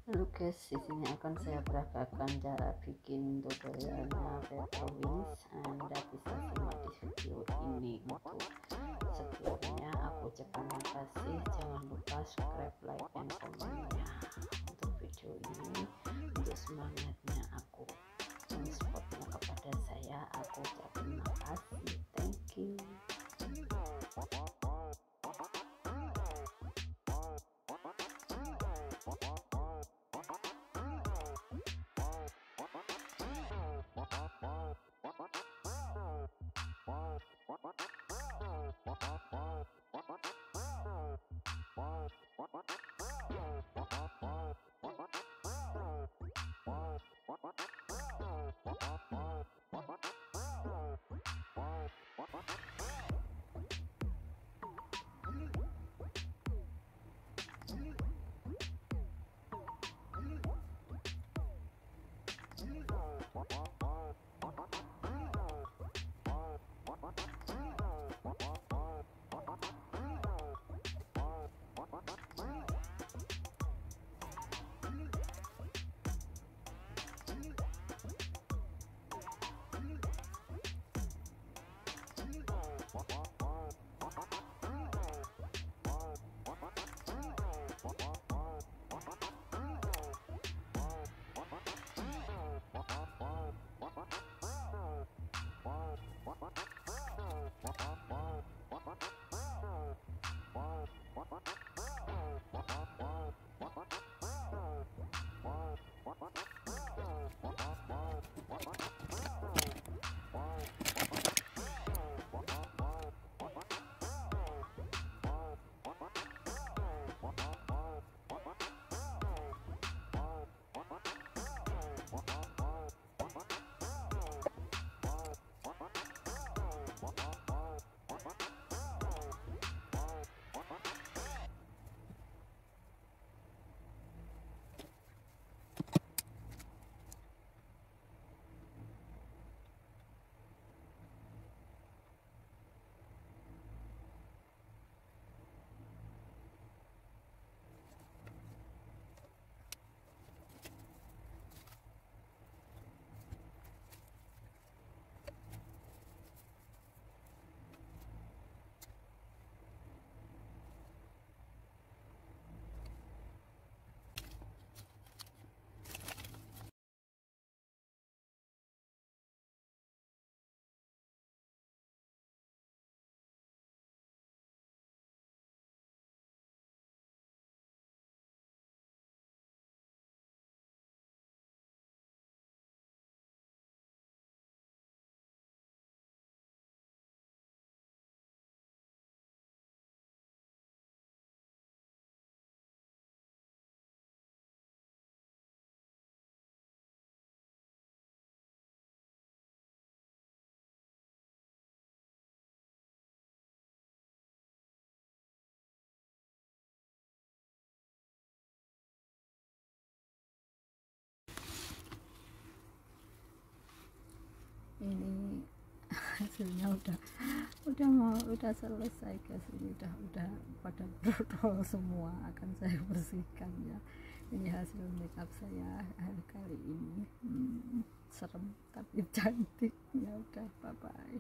Halo guys, di sini akan saya peragakan cara bikin tutorialnya paper wings. Anda bisa simak di video ini. Untuk sebelumnya aku ucapkan makasih, jangan lupa subscribe, like, and komennya untuk video ini. Untuk semangatnya aku supportnya kepada saya, aku ucapkan makasih. Thank you. Ini hasilnya udah selesai guys. Ini udah pada brodol semua, akan saya bersihkan ya. Ini hasil makeup saya hari kali ini. Serem tapi cantik ya. Udah, bye bye.